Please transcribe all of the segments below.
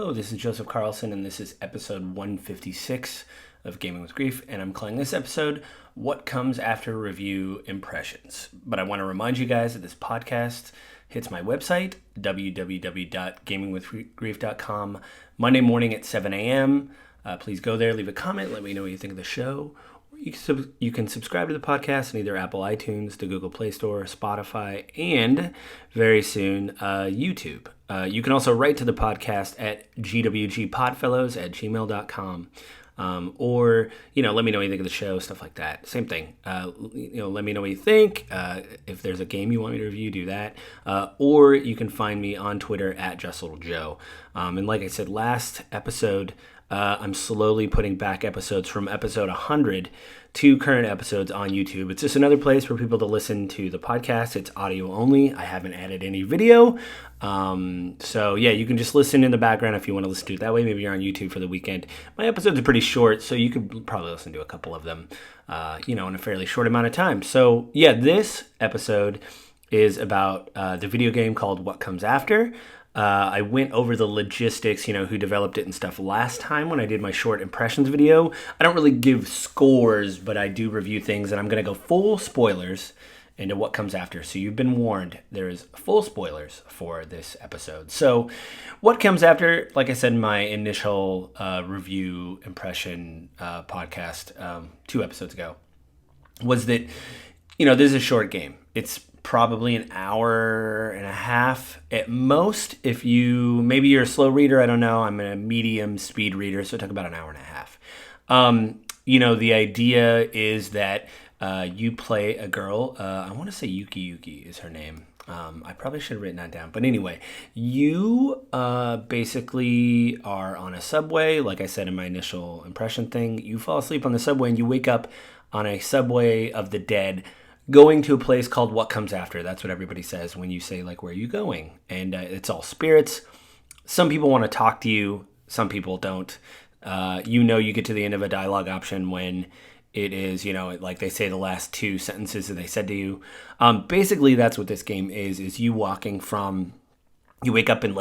Hello, this is Joseph Carlson, and this is episode 156 of Gaming with Grief, and I'm calling this episode What Comes After Review Impressions. But I want to remind you guys that this podcast hits my website, www.gamingwithgrief.com, Monday morning at 7 a.m. Please go there, leave a comment, let me know what you think of the show. You can subscribe to the podcast on either Apple iTunes, the Google Play Store, Spotify, and very soon YouTube. You can also write to the podcast at gwgpodfellows@gmail.com. Or, let me know what you think of the show, stuff like that. Same thing. Let me know what you think. If there's a game you want me to review, do that. Or you can find me on Twitter at JustLittleJoe. And like I said, last episode, I'm slowly putting back episodes from episode 100 to current episodes on YouTube. It's just another place for people to listen to the podcast. It's audio only. I haven't added any video. So yeah, you can just listen in the background if you want to listen to it that way. Maybe you're on YouTube for the weekend. My episodes are pretty short, so you could probably listen to a couple of them, in a fairly short amount of time. So yeah, this episode is about the video game called What Comes After. I went over the logistics, who developed it and stuff last time when I did my short impressions video. I don't really give scores, but I do review things, and I'm going to go full spoilers into what comes after. So you've been warned. There is full spoilers for this episode. So what comes after, like I said in my initial review impression podcast 2 episodes ago, was that, this is a short game. It's probably an hour and a half at most. If maybe you're a slow reader, I don't know. I'm a medium speed reader, so it took about an hour and a half. The idea is that you play a girl. I want to say Yuki is her name. I probably should have written that down. But anyway, you basically are on a subway. Like I said in my initial impression thing, you fall asleep on the subway and you wake up on a subway of the dead, going to a place called What Comes After. That's what everybody says when you say, where are you going? And it's all spirits. Some people want to talk to you. Some people don't. You get to the end of a dialogue option when it is, like they say the last 2 sentences that they said to you. Basically, that's what this game is you walking from, you wake up in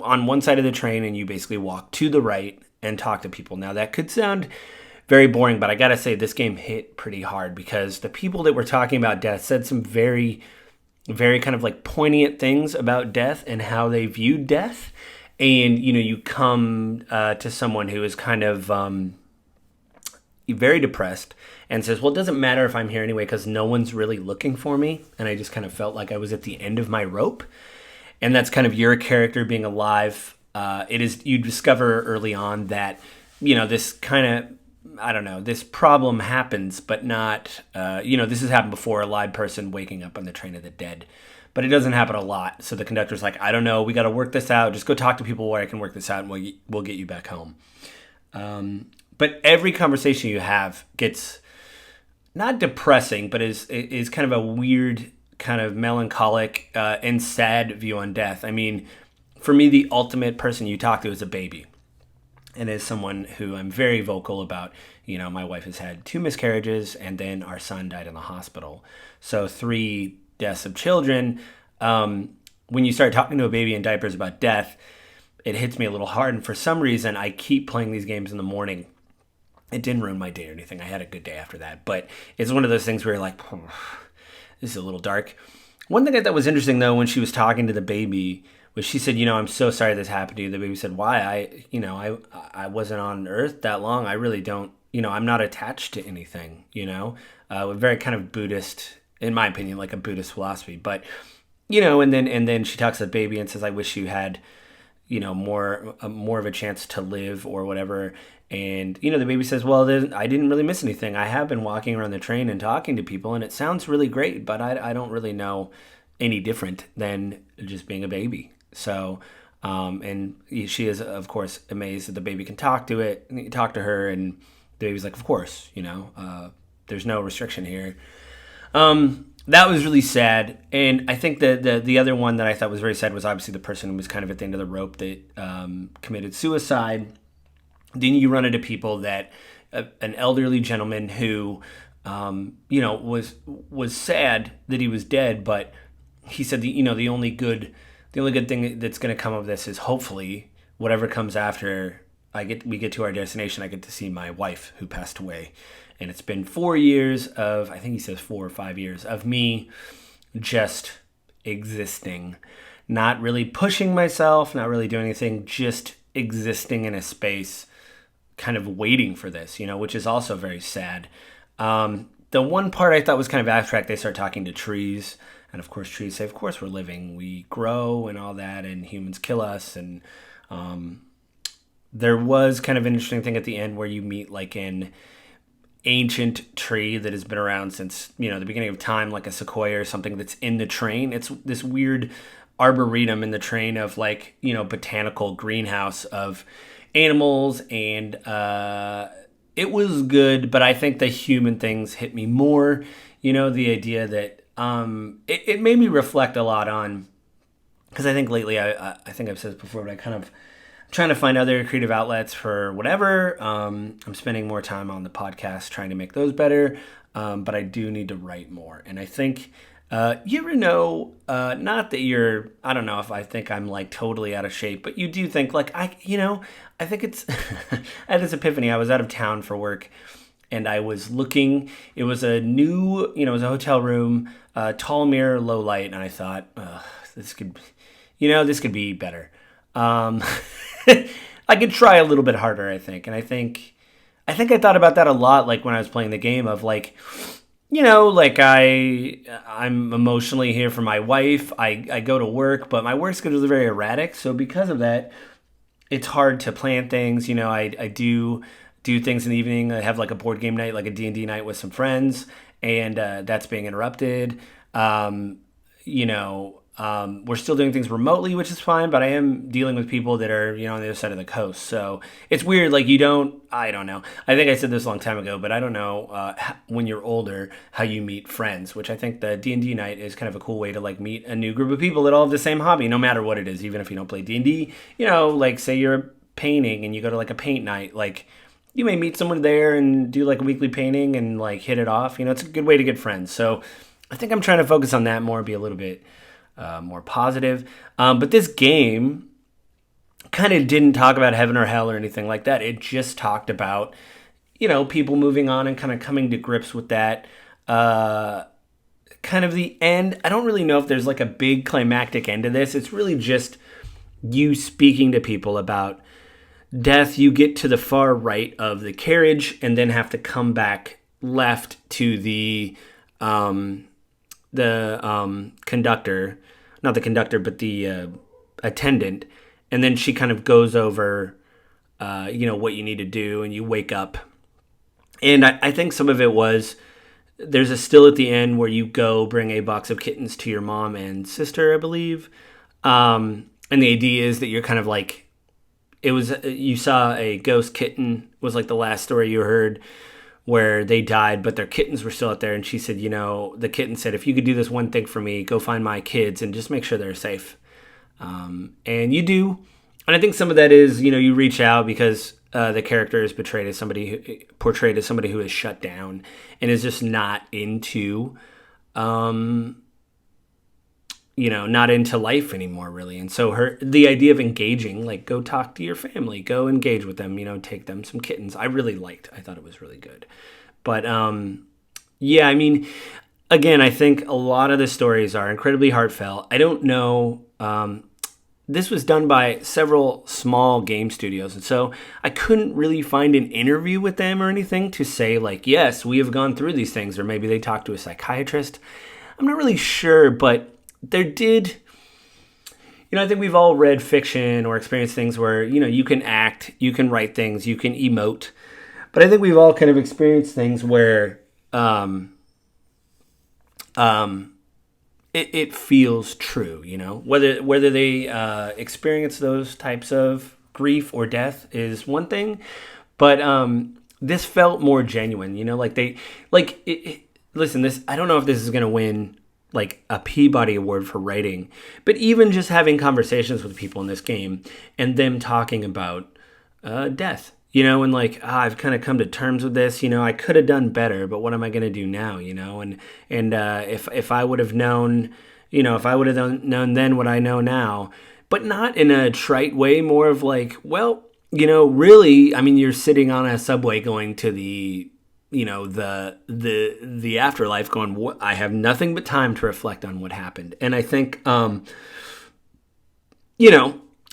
on one side of the train and you basically walk to the right and talk to people. Now, that could sound very boring, but I gotta say this game hit pretty hard because the people that were talking about death said some very, very kind of poignant things about death and how they viewed death. And, you come to someone who is kind of very depressed and says, well, it doesn't matter if I'm here anyway because no one's really looking for me. And I just kind of felt like I was at the end of my rope. And that's kind of your character being alive. You discover early on that, this kind of, this problem happens, but not, this has happened before, a live person waking up on the train of the dead, but it doesn't happen a lot. So the conductor's like, I don't know, we got to work this out. Just go talk to people where I can work this out and we'll get you back home. But every conversation you have gets not depressing, but is kind of a weird, kind of melancholic and sad view on death. I mean, for me, the ultimate person you talk to is a baby. And as someone who I'm very vocal about, my wife has had 2 miscarriages and then our son died in the hospital. So 3 deaths of children. When you start talking to a baby in diapers about death, it hits me a little hard. And for some reason, I keep playing these games in the morning. It didn't ruin my day or anything. I had a good day after that. But it's one of those things where you're like, this is a little dark. One thing I thought was interesting, though, when she was talking to the baby, was she said, I'm so sorry this happened to you. The baby said, why? I wasn't on Earth that long. I really don't, I'm not attached to anything, very kind of Buddhist, in my opinion, like a Buddhist philosophy. But, and then she talks to the baby and says, I wish you had, more of a chance to live or whatever. And, the baby says, well, I didn't really miss anything. I have been walking around the train and talking to people and it sounds really great, but I don't really know any different than just being a baby. So, and she is, of course, amazed that the baby can talk to her. And the baby's like, of course, there's no restriction here. That was really sad. And I think the other one that I thought was very sad was obviously the person who was kind of at the end of the rope that committed suicide. Then you run into people that an elderly gentleman who, was sad that he was dead, but he said the only the only good thing that's going to come of this is hopefully whatever comes after we get to our destination, I get to see my wife who passed away. And it's been 4 years of, I think he says 4 or 5 years, of me just existing. Not really pushing myself, not really doing anything, just existing in a space, kind of waiting for this, which is also very sad. The one part I thought was kind of abstract, they start talking to trees. And of course, trees say, of course we're living. We grow and all that, and humans kill us. And there was kind of an interesting thing at the end where you meet like an ancient tree that has been around since, the beginning of time, like a sequoia or something that's in the train. It's this weird arboretum in the train of like, botanical greenhouse of animals. And it was good, but I think the human things hit me more. The idea that it made me reflect a lot on, because I think lately, I think I've said this before, but I kind of trying to find other creative outlets for whatever. I'm spending more time on the podcast trying to make those better, but I do need to write more. And I think, you ever know, not that I don't know if I think I'm like totally out of shape, but you do think like, I think it's, I had this epiphany. I was out of town for work and I was looking, it was a new, it was a hotel room, tall mirror, low light. And I thought, this could be better. I could try a little bit harder, I think. And I think I thought about that a lot, like when I was playing the game of like, like I'm emotionally here for my wife. I go to work, but my work schedule is very erratic. So because of that, it's hard to plan things. I do things in the evening. I have like a board game night, like a D&D night with some friends, and that's being interrupted. We're still doing things remotely, which is fine, but I am dealing with people that are, on the other side of the coast. So it's weird. Like I don't know. I think I said this a long time ago, but I don't know when you're older, how you meet friends, which I think the D&D night is kind of a cool way to like meet a new group of people that all have the same hobby, no matter what it is, even if you don't play D&D, like say you're painting and you go to like a paint night, like you may meet someone there and do like a weekly painting and like hit it off. It's a good way to get friends. So I think I'm trying to focus on that more, be a little bit more positive. But this game kind of didn't talk about heaven or hell or anything like that. It just talked about, people moving on and kind of coming to grips with that. Kind of the end. I don't really know if there's like a big climactic end to this. It's really just you speaking to people about death. You get to the far right of the carriage and then have to come back left to the conductor, not the conductor, but the attendant. And then she kind of goes over, what you need to do, and you wake up. And I think some of it was, there's a still at the end where you go bring a box of kittens to your mom and sister, I believe. And the idea is that you're kind of like, you saw a ghost kitten was like the last story you heard, where they died, but their kittens were still out there. And she said, the kitten said, if you could do this one thing for me, go find my kids and just make sure they're safe. And you do. And I think some of that is, you reach out because the character is portrayed as somebody who is shut down and is just not into, not into life anymore, really. And so the idea of engaging, like go talk to your family, go engage with them, take them some kittens, I really liked. I thought it was really good. But yeah, I mean, again, I think a lot of the stories are incredibly heartfelt. I don't know. This was done by several small game studios. And so I couldn't really find an interview with them or anything to say like, yes, we have gone through these things. Or maybe they talked to a psychiatrist. I'm not really sure, but there did, I think we've all read fiction or experienced things where, you can act, you can write things, you can emote. But I think we've all kind of experienced things where it feels true, whether they experience those types of grief or death is one thing, but this felt more genuine, listen, this, I don't know if this is going to win like a Peabody Award for writing, but even just having conversations with people in this game and them talking about death, and like, I've kind of come to terms with this, I could have done better, but what am I going to do now, and if I would have known, if I would have known then what I know now, but not in a trite way, more of like, well, really, I mean, you're sitting on a subway going to the afterlife, going, what, I have nothing but time to reflect on what happened. And I think, I'm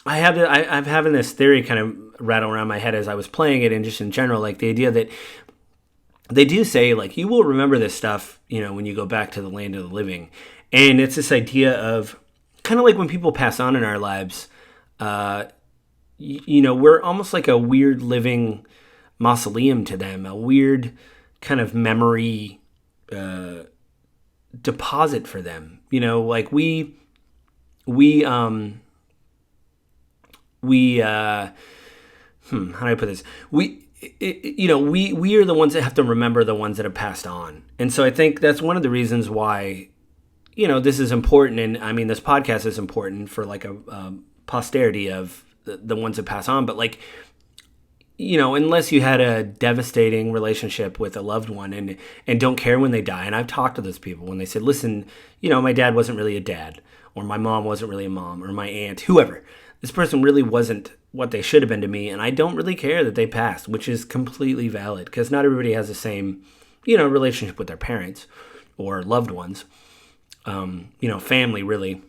having this theory kind of rattle around my head as I was playing it, and just in general, like the idea that they do say, like, you will remember this stuff, when you go back to the land of the living. And it's this idea of kind of like when people pass on in our lives, we're almost like a weird living mausoleum to them, a weird kind of memory deposit for them. Like how do I put this? We are the ones that have to remember the ones that have passed on. And so I think that's one of the reasons why, this is important. And I mean, this podcast is important for like a posterity of the ones that pass on. But like, unless you had a devastating relationship with a loved one and don't care when they die. And I've talked to those people when they said, listen, my dad wasn't really a dad, or my mom wasn't really a mom, or my aunt, whoever. This person really wasn't what they should have been to me, and I don't really care that they passed, which is completely valid, because not everybody has the same, relationship with their parents or loved ones, family, really.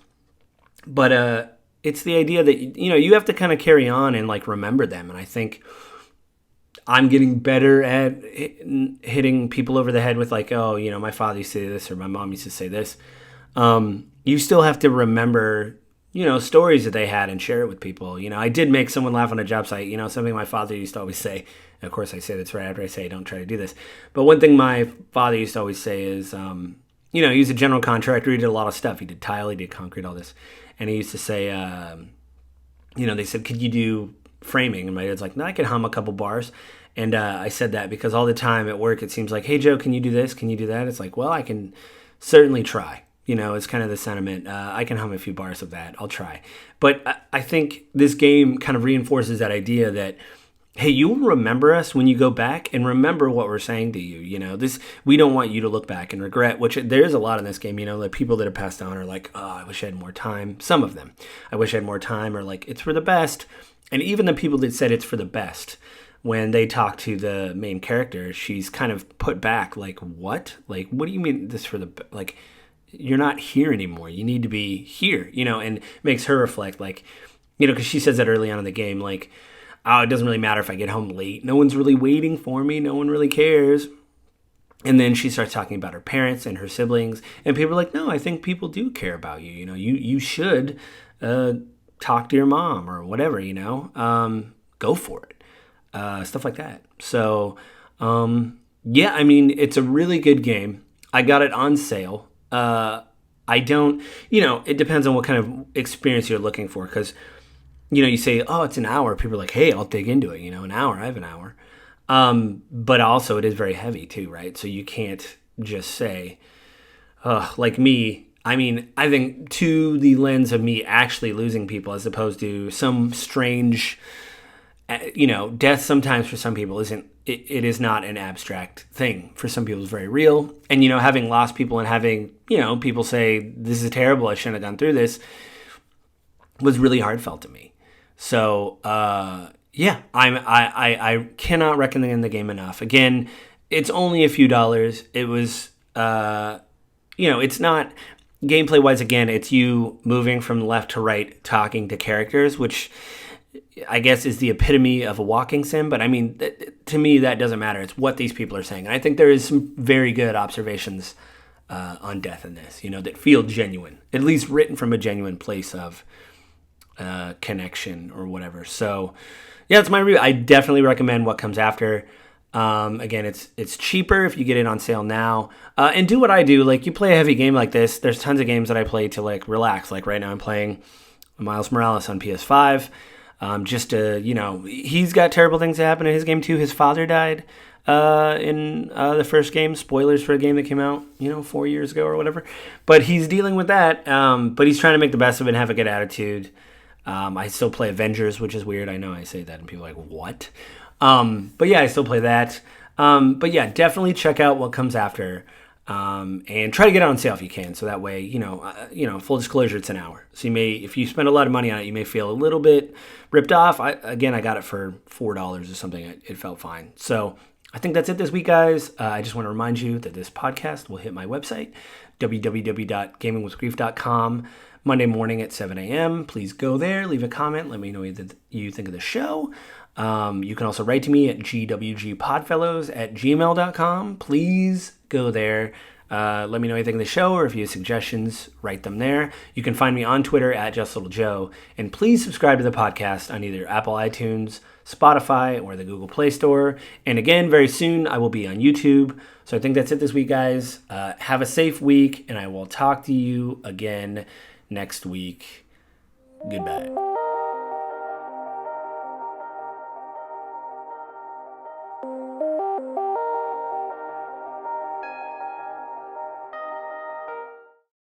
But it's the idea that, you have to kind of carry on and, like, remember them, and I think I'm getting better at hitting people over the head with, like, oh, my father used to say this, or my mom used to say this. You still have to remember stories that they had and share it with people. I did make someone laugh on a job site, something my father used to always say. And of course, I say this right after I say, don't try to do this. But one thing my father used to always say is, he's a general contractor. He did a lot of stuff. He did tile, he did concrete, all this. And he used to say, they said, could you do framing? And my dad's like, no, I can hum a couple bars. And I said that because all the time at work, it seems like, hey, Joe, can you do this? Can you do that? It's like, well, I can certainly try. It's kind of the sentiment. I can hum a few bars of that. I'll try. But I think this game kind of reinforces that idea that, hey, you will remember us when you go back and remember what we're saying to you. We don't want you to look back and regret, which there's a lot in this game, the people that have passed on are like, oh, I wish I had more time. Some of them. I wish I had more time, or like, it's for the best. And even the people that said it's for the best, when they talk to the main character, she's kind of put back like, what? Like, what do you mean this for the, like, you're not here anymore. You need to be here, and makes her reflect, like, because she says that early on in the game, like, oh, it doesn't really matter if I get home late. No one's really waiting for me. No one really cares. And then she starts talking about her parents and her siblings, and people are like, no, I think people do care about you. You should talk to your mom or whatever, go for it. Stuff like that. So, yeah, I mean, it's a really good game. I got it on sale. I don't, it depends on what kind of experience you're looking for. Because, you say, oh, it's an hour. People are like, hey, I'll dig into it. An hour, I have an hour. But also it is very heavy too, right? So you can't just say, like me, I mean, I think to the lens of me actually losing people as opposed to some strange, death sometimes for some people it is not an abstract thing. For some people, it's very real. And, having lost people and having, people say, this is terrible, I shouldn't have gone through this, was really heartfelt to me. So, yeah, I cannot recommend the game enough. Again, it's only a few dollars. It was, it's not, gameplay-wise, again, it's you moving from left to right, talking to characters, which I guess is the epitome of a walking sim, but I mean, to me, that doesn't matter. It's what these people are saying. And I think there is some very good observations on death in this, that feel genuine, at least written from a genuine place of connection or whatever. So, yeah, it's my review. I definitely recommend What Comes After. Again, it's cheaper if you get it on sale now. And do what I do. Like, you play a heavy game like this, there's tons of games that I play to, like, relax. Like, right now I'm playing Miles Morales on PS5. Just to, he's got terrible things that happen in his game too. His father died in the first game. Spoilers for a game that came out, 4 years ago or whatever. But he's dealing with that. But he's trying to make the best of it and have a good attitude. I still play Avengers, which is weird. I know I say that and people are like, what? But yeah, I still play that. But yeah, definitely check out What Comes After. And try to get it on sale if you can. So that way, full disclosure, it's an hour. So if you spend a lot of money on it, you may feel a little bit ripped off. I got it for $4 or something. It felt fine. So I think that's it this week, guys. I just want to remind you that this podcast will hit my website, www.gamingwithgrief.com, Monday morning at 7 a.m. Please go there, leave a comment, let me know what you think of the show. You can also write to me at gwgpodfellows@gmail.com. Please go there. Let me know anything of the show, or if you have suggestions, write them there. You can find me on Twitter at JustLittleJoe. And please subscribe to the podcast on either Apple iTunes, Spotify, or the Google Play Store. And again, very soon, I will be on YouTube. So I think that's it this week, guys. Have a safe week, and I will talk to you again next week. Goodbye.